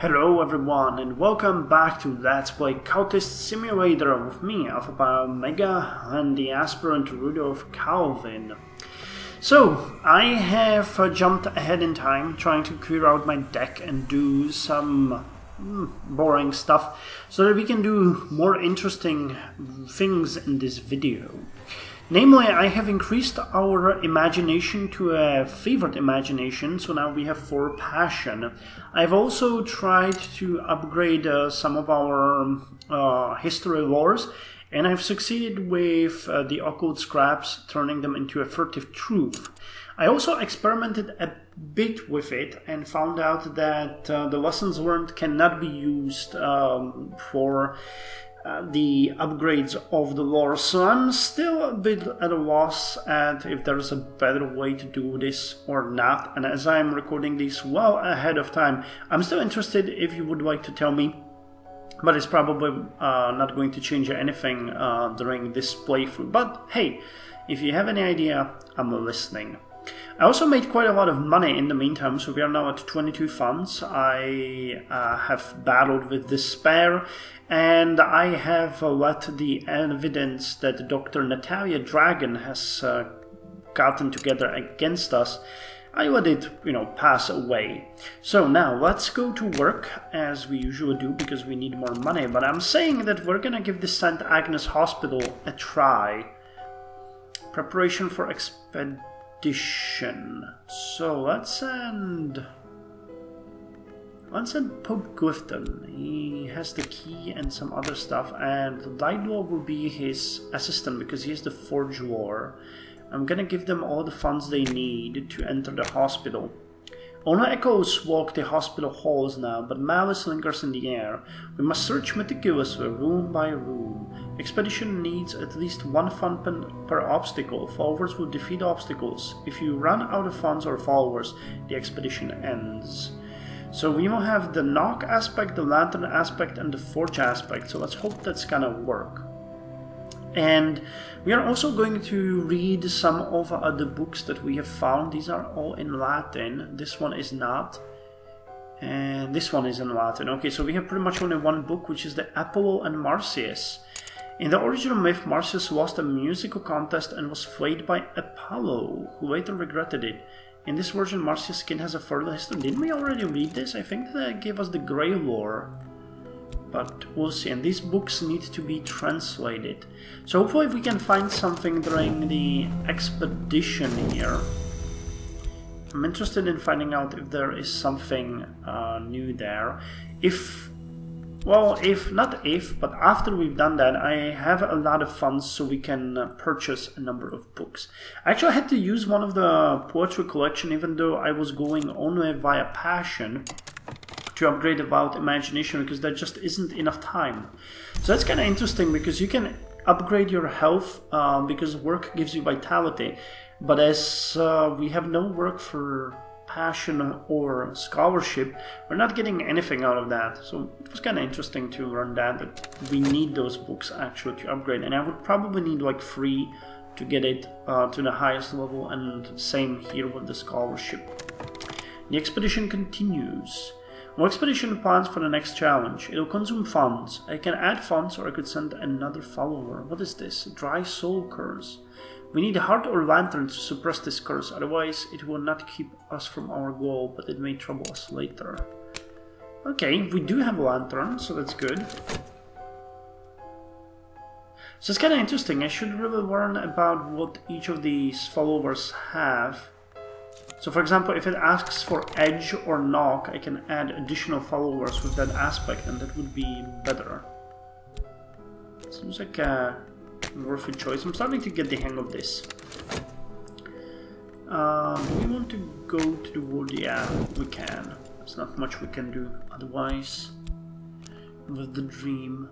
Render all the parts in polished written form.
Hello everyone and welcome back to Let's Play Cultist Simulator with me, Alfapiomega, and the aspirant Rudolf Calvin. So, I have jumped ahead in time, trying to clear out my deck and do some boring stuff, so that we can do more interesting things in this video. Namely, I have increased our imagination to a favorite imagination, so now we have 4 passion. I've also tried to upgrade some of our history lores, and I've succeeded with the occult scraps, turning them into a furtive truth. I also experimented a bit with it and found out that the lessons learned cannot be used for the upgrades of the lore, so I'm still a bit at a loss at if there's a better way to do this or not, and as I'm recording this well ahead of time, I'm still interested if you would like to tell me, but it's probably not going to change anything during this playthrough. But hey, if you have any idea, I'm listening. I also made quite a lot of money in the meantime, so we are now at 22 funds. I have battled with despair, and I have let the evidence that Dr. Natalia Dragon has gotten together against us, I let it, pass away. So now let's go to work as we usually do because we need more money, but I'm saying that we're gonna give the St. Agnes Hospital a try. Preparation for expedition. So let's send Pope Clifton. He has the key and some other stuff, and Lidwell will be his assistant because he has the Forge Lore. I'm gonna give them all the funds they need to enter the hospital. Only echoes walk the hospital halls now, but malice lingers in the air. We must search meticulously, room by room. Expedition needs at least 1 fund per obstacle. Followers will defeat obstacles. If you run out of funds or followers, the expedition ends. So we will have the knock aspect, the lantern aspect, and the forge aspect, so let's hope that's gonna work. And we are also going to read some of the books that we have found. These are all in Latin. This one is not. And this one is in Latin. Okay, so we have pretty much only one book, which is the Apollo and Marsyas. In the original myth, Marsyas lost a musical contest and was flayed by Apollo, who later regretted it. In this version, Marsyas' skin has a further history. Didn't we already read this? I think that gave us the Grey lore. But we'll see, and these books need to be translated. So hopefully we can find something during the expedition here. I'm interested in finding out if there is something new there. But after we've done that, I have a lot of funds so we can purchase a number of books. I actually had to use one of the poetry collection, even though I was going only via passion, to upgrade without imagination, because there just isn't enough time. So that's kind of interesting because you can upgrade your health because work gives you vitality, but as we have no work for passion or scholarship, we're not getting anything out of that. So it was kind of interesting to learn that we need those books actually to upgrade, and I would probably need like 3 to get it to the highest level, and same here with the scholarship. The expedition continues. More expedition plans for the next challenge. It'll consume funds. I can add funds, or I could send another follower. What is this? Dry soul curse. We need a heart or lantern to suppress this curse, otherwise it will not keep us from our goal, but it may trouble us later. Okay, we do have a lantern, so that's good. So it's kind of interesting. I should really learn about what each of these followers have. So for example, if it asks for edge or knock, I can add additional followers with that aspect, and that would be better. Seems like a worthy choice. I'm starting to get the hang of this. Do we want to go to the wood? Yeah, we can. There's not much we can do otherwise. With the dream.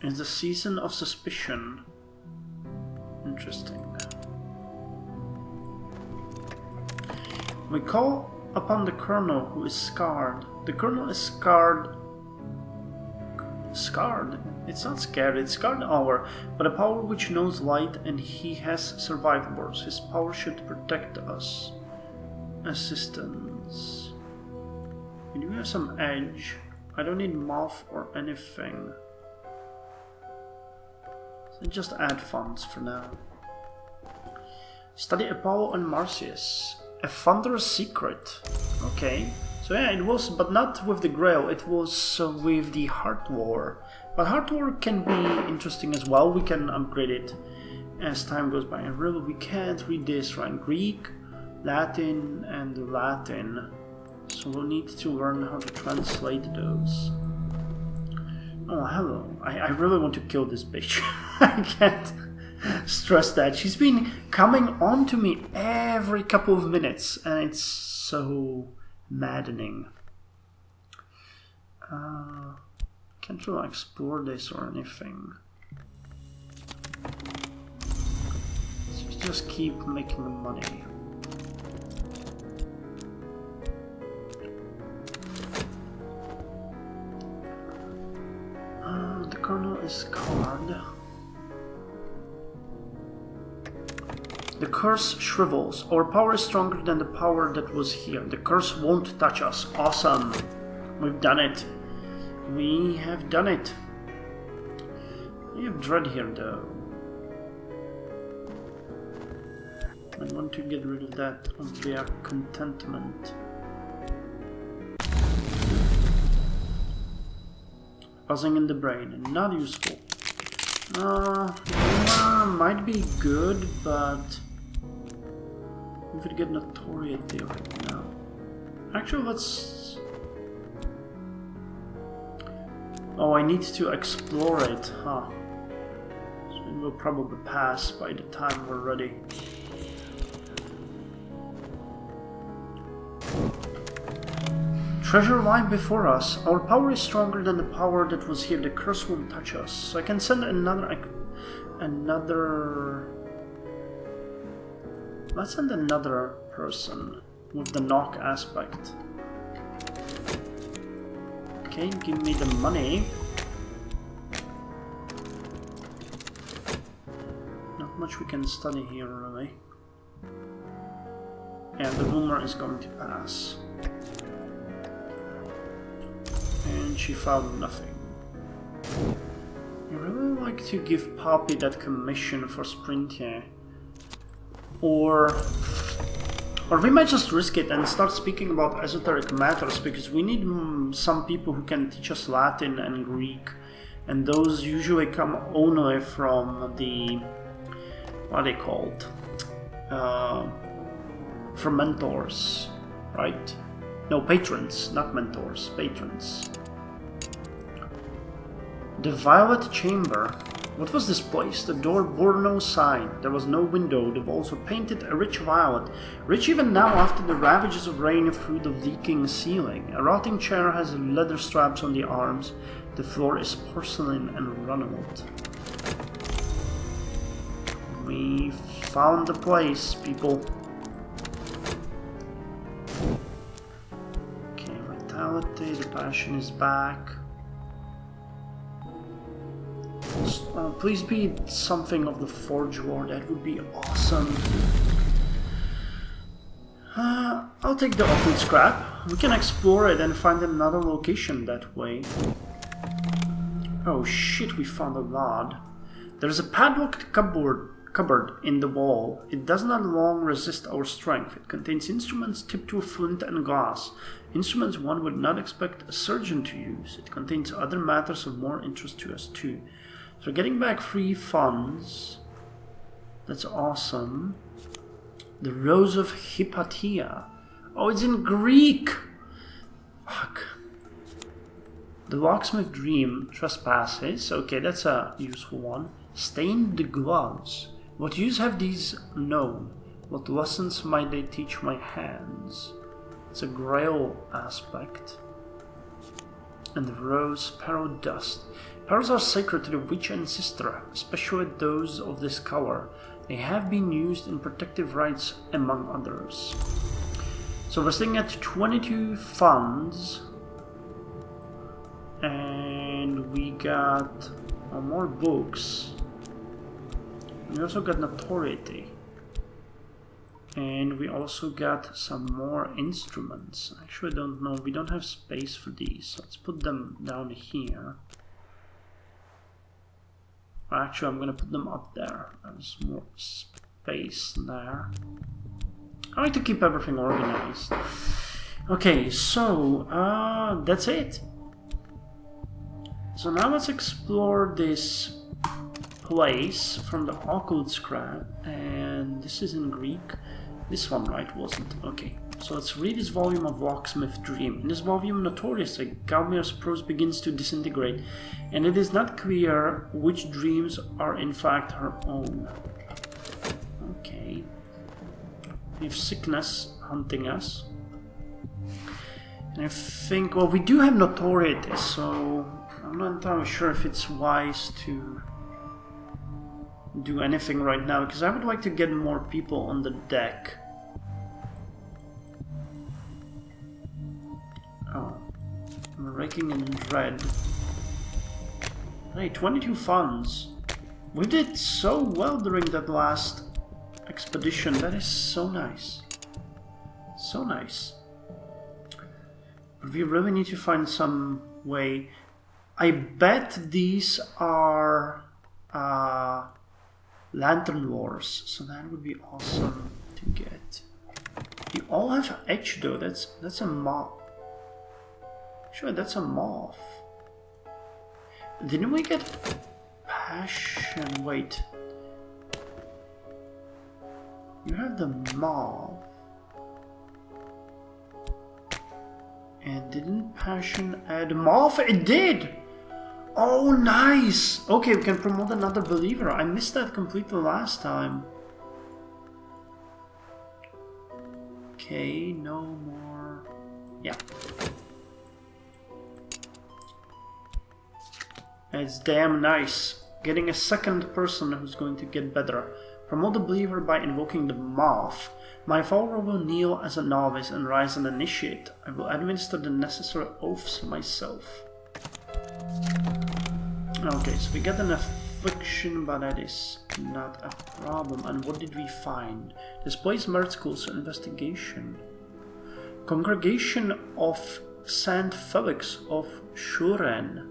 It's the season of suspicion. Interesting. We call upon the Colonel, who is scarred. The Colonel is scarred. Scarred? It's not scared, it's scarred hour, but a power which knows light, and he has survived wars. His power should protect us. Assistance. We do have some edge. I don't need mouth or anything. So just add funds for now. Study Apollo and Marsyas. A thunderous secret. Okay. So yeah, it was, but not with the Grail, it was with the Heart War. But Heart War can be interesting as well, we can upgrade it as time goes by. And really, we can't read this, right? Greek, Latin, and Latin. So we'll need to learn how to translate those. Oh, hello. I really want to kill this bitch. I can't stress that. She's been coming on to me every couple of minutes, and it's so maddening. Can't really explore this or anything. So just keep making the money. The kernel is card. The curse shrivels. Our power is stronger than the power that was here. The curse won't touch us. Awesome. We've done it. We have done it. We have dread here though. I want to get rid of that via contentment. Buzzing in the brain. Not useful. Might be good, but we could get notoriety right now. Actually, let's... Oh, I need to explore it, huh? So it will probably pass by the time we're ready. Treasure lie before us. Our power is stronger than the power that was here. The curse won't touch us. So I can send another... Let's send another person with the knock aspect. Okay, give me the money. Not much we can study here, really. Yeah, the rumor is going to pass. And she found nothing. I really like to give Poppy that commission for Sprintier. Or we might just risk it and start speaking about esoteric matters, because we need some people who can teach us Latin and Greek, and those usually come only from the... what are they called? From mentors, right? No, patrons, not mentors, patrons. The Violet Chamber. What was this place? The door bore no sign. There was no window. The walls were painted a rich violet. Rich even now after the ravages of rain through the leaking ceiling. A rotting chair has leather straps on the arms. The floor is porcelain and run-old. We found the place, people. Okay, vitality, the passion is back. Please be something of the Forge War, that would be awesome. I'll take the occult scrap. We can explore it and find another location that way. Oh shit, we found a rod. There's a padlocked cupboard in the wall. It does not long resist our strength. It contains instruments tipped with flint and glass. Instruments one would not expect a surgeon to use. It contains other matters of more interest to us too. So getting back free funds, that's awesome. The Rose of Hypatia. Oh, it's in Greek! Fuck. The Locksmith Dream trespasses. Okay, that's a useful one. Stained gloves. What use have these known? What lessons might they teach my hands? It's a Grail aspect. And the Rose Peril Dust. Pearls are sacred to the witch and sister, especially those of this color. They have been used in protective rites, among others. So we're sitting at 22 funds. And we got more books. We also got notoriety. And we also got some more instruments. Actually, I don't know. We don't have space for these. So let's put them down here. Actually, I'm going to put them up there. There's more space there. I like to keep everything organized. Okay, so that's it. So now let's explore this place from the occult scrap. And this is in Greek. This one, right, wasn't? Okay, so let's read this volume of Locksmith Dream. In this volume, notoriously, Galmir's prose begins to disintegrate, and it is not clear which dreams are in fact her own. Okay. We have sickness hunting us. And I think, well, we do have notoriety, so I'm not entirely sure if it's wise to do anything right now, because I would like to get more people on the deck. Oh, I'm raking in dread. Hey, 22 funds. We did so well during that last expedition. That is so nice. So nice. But we really need to find some way. I bet these are Lantern Wars, so that would be awesome to get. You all have edge though. That's a moth. Sure, that's a moth. Didn't we get passion? Wait. You have the moth. And didn't passion add moth? It did! Oh, nice! Okay, we can promote another believer. I missed that completely last time. Okay, no more. Yeah. It's damn nice. Getting a second person who's going to get better. Promote the believer by invoking the moth. My follower will kneel as a novice and rise an initiate. I will administer the necessary oaths myself. Okay, so we get an affliction, but that is not a problem. And what did we find? Displays merit schools investigation. Congregation of Saint Felix of Shuren,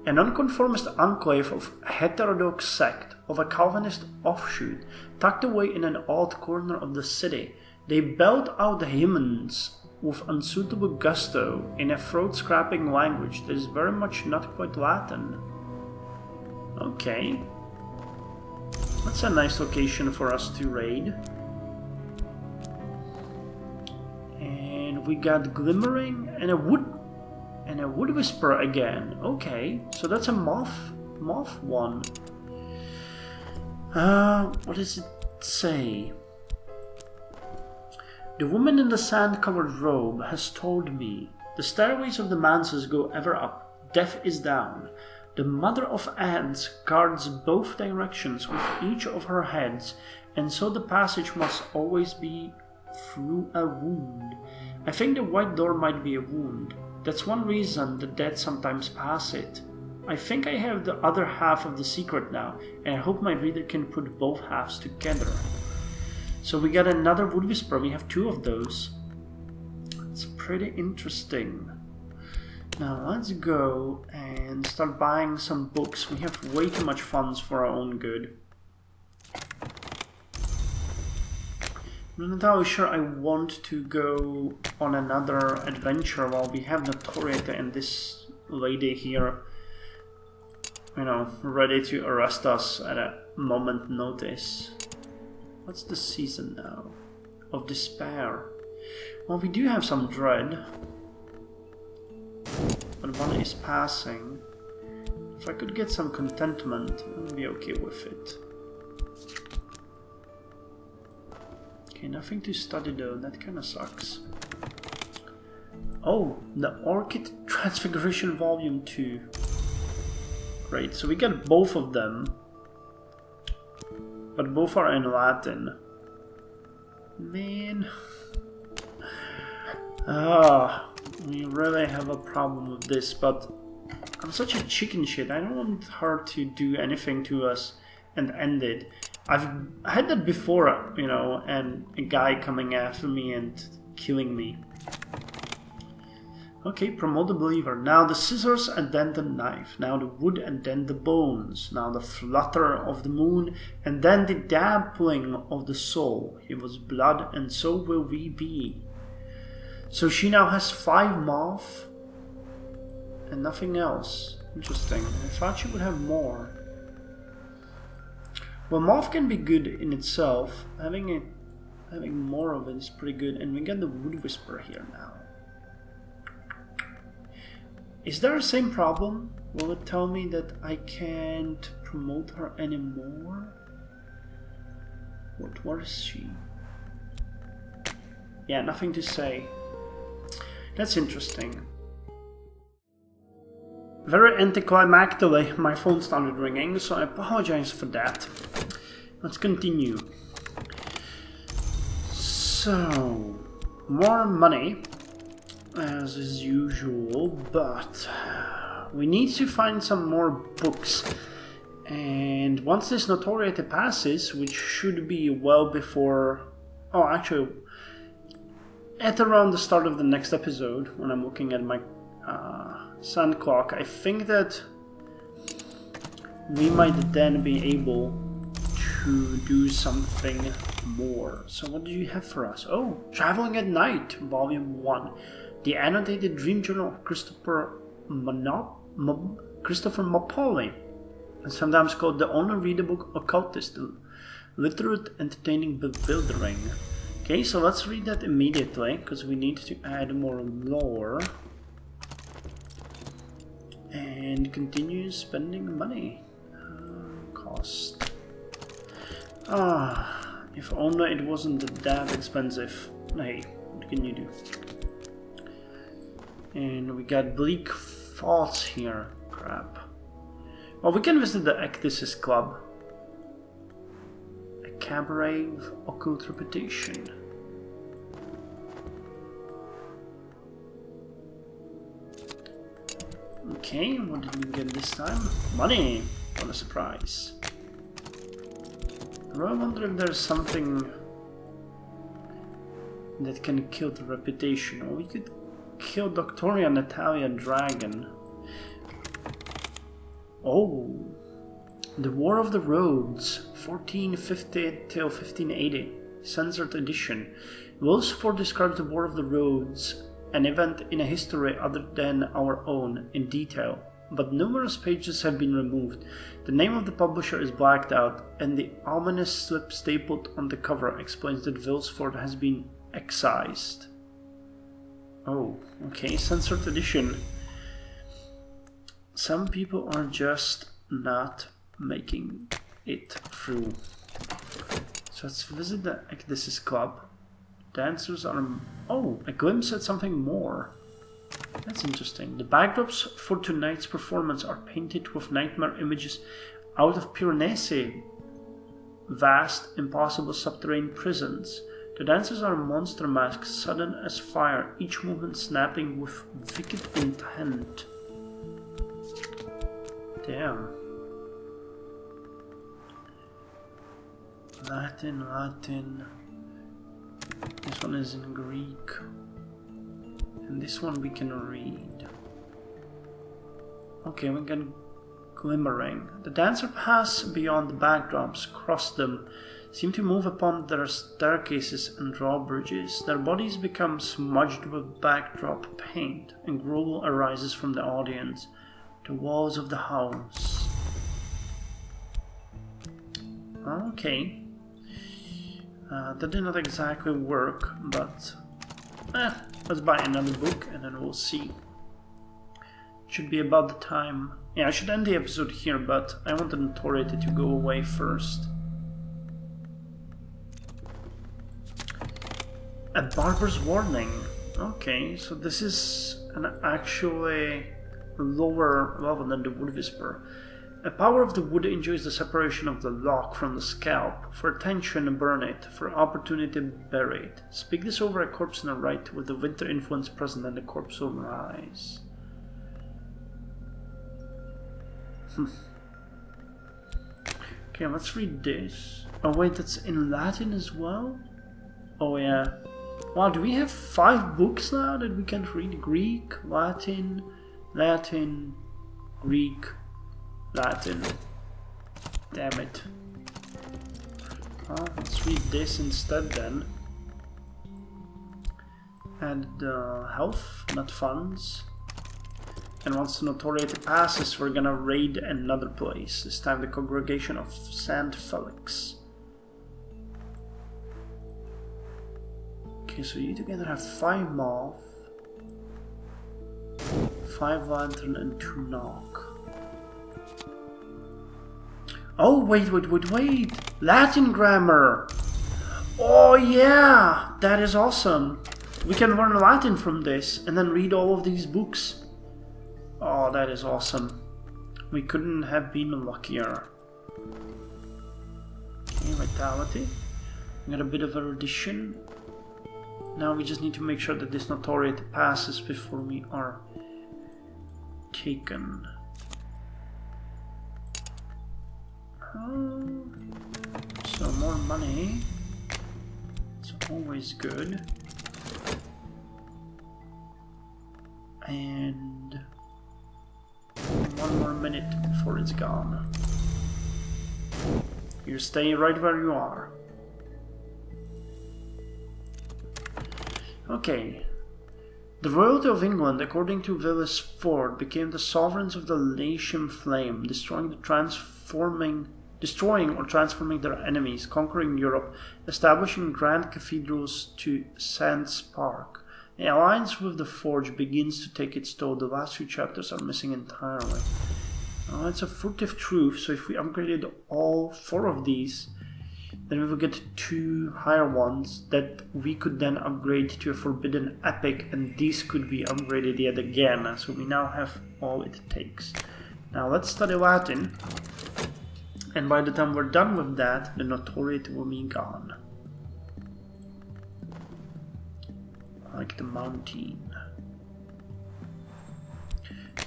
a nonconformist enclave of heterodox sect of a Calvinist offshoot, tucked away in an odd corner of the city. They belt out the hymns with unsuitable gusto in a throat-scrapping language that is very much not quite Latin. Okay. That's a nice location for us to raid. And we got Glimmering and a Wood Whisperer again. Okay, so that's a moth one. What does it say? The woman in the sand-covered robe has told me, the stairways of the manses go ever up, death is down. The mother of ants guards both directions with each of her heads, and so the passage must always be through a wound. I think the white door might be a wound. That's one reason the dead sometimes pass it. I think I have the other half of the secret now, and I hope my reader can put both halves together. So we got another Wood Whisperer. We have two of those. It's pretty interesting. Now let's go and start buying some books. We have way too much funds for our own good. I'm not entirely sure I want to go on another adventure while we have Notoriety and this lady here, you know, ready to arrest us at a moment's notice. What's the season now? Of despair. Well, we do have some dread, but one is passing. If I could get some contentment, I would be okay with it. Okay, nothing to study though, that kinda sucks. Oh, the Orchid Transfiguration Volume 2. Great, so we get both of them. But both are in Latin. Man. We really have a problem with this, but I'm such a chicken shit. I don't want her to do anything to us and end it. I've had that before, you know, and a guy coming after me and killing me. Okay, promote the believer. Now the scissors and then the knife. Now the wood and then the bones. Now the flutter of the moon and then the dappling of the soul. He was blood and so will we be. So she now has 5 moth and nothing else. Interesting. I thought she would have more. Well, moth can be good in itself. Having more of it is pretty good. And we got the wood whisper here now. Is there the same problem? Will it tell me that I can't promote her anymore? What is she? Yeah, nothing to say. That's interesting. Very anticlimactically, my phone started ringing, so I apologize for that. Let's continue. So, more money, as is usual, but we need to find some more books. And once this notoriety passes, which should be well before... Oh, actually, at around the start of the next episode, when I'm looking at my sun clock, I think that we might then be able to do something more. So what do you have for us? Oh, Traveling at Night, Volume 1. The Annotated Dream Journal of Christopher Macaulay, sometimes called the only readable occultist, literate, entertaining, bewildering. Okay, so let's read that immediately, because we need to add more lore. And continue spending money. Cost. If only it wasn't that expensive. Hey, what can you do? And we got Bleak Thoughts here. Crap. Well, we can visit the Ecdysis Club. A cabaret with occult reputation. Okay, what did we get this time? Money! What a surprise. I wonder if there's something that can kill the reputation. Or we could kill Doctoria Natalia Dragon. Oh! The War of the Roads, 1450 till 1580, censored edition. Wilsford describes the War of the Roads, an event in a history other than our own, in detail, but numerous pages have been removed. The name of the publisher is blacked out, and the ominous slip stapled on the cover explains that Wilsford has been excised. Oh, okay, censored edition. Some people are just not making it through. So let's visit the Ecdysis Club. Dancers are... Oh, a glimpse at something more. That's interesting. The backdrops for tonight's performance are painted with nightmare images out of Piranesi, vast, impossible subterranean prisons. The dancers are monster masks, sudden as fire, each movement snapping with wicked intent. Damn. Latin. This one is in Greek. And this one we can read. Okay, we can glimmering. The dancer pass beyond the backdrops, cross them, seem to move upon their staircases and drawbridges. Their bodies become smudged with backdrop paint, and grovel arises from the audience. The walls of the house. Okay. That did not exactly work, but let's buy another book and then we'll see. Should be about the time. Yeah, I should end the episode here, but I want the notoriety to go away first. A Barber's Warning. Okay, so this is an actually lower level than the Wood Whisper. A power of the wood enjoys the separation of the lock from the scalp. For attention, burn it. For opportunity, bury it. Speak this over a corpse in a rite with the winter influence present, and the corpse will rise. Okay, let's read this. Oh wait, that's in Latin as well? Oh yeah. Wow, do we have 5 books now that we can read? Greek, Latin, Greek, Latin. Damn it. Well, let's read this instead then. And health, not funds. And once the notoriety passes, we're gonna raid another place. This time the congregation of St. Felix. Okay, so you together have 5 moth, 5 lantern, and 2 knock. Oh, wait! Latin grammar! Oh yeah! That is awesome! We can learn Latin from this and then read all of these books. Oh, that is awesome. We couldn't have been luckier. Okay, vitality. We got a bit of erudition. Now we just need to make sure that this notoriety passes before we are taken. So more money. It's always good. And 1 more minute before it's gone. You stay right where you are. Okay. The royalty of England, according to Willis Ford, became the sovereigns of the Latium Flame, destroying or transforming their enemies, conquering Europe, establishing grand cathedrals to Sands Park. The alliance with the Forge begins to take its toll. The last few chapters are missing entirely. Oh, it's a furtive truth, so if we upgraded all 4 of these, then we will get 2 higher ones that we could then upgrade to a forbidden epic, and these could be upgraded yet again. So we now have all it takes. Now let's study Latin, and by the time we're done with that, the notoriety will be gone. Like the mountain.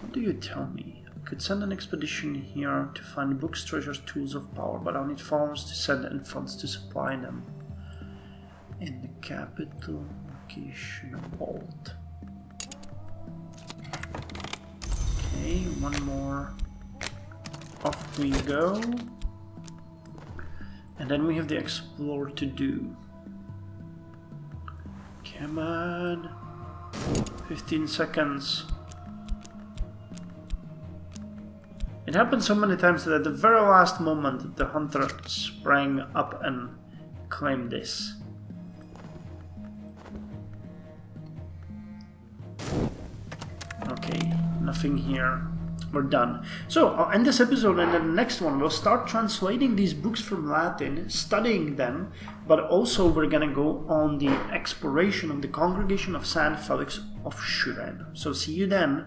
What do you tell me? I could send an expedition here to find books, treasures, tools of power, but I'll need followers to send and funds to supply them. In the capital location vault. Okay, 1 more. Off we go. And then we have the explore to do. Come on. 15 seconds. It happened so many times that at the very last moment the hunter sprang up and claimed this. Okay, nothing here. We're done. So, I'll end this episode, and in the next one we'll start translating these books from Latin, studying them, but also we're gonna go on the exploration of the congregation of St. Felix of Suren. So see you then.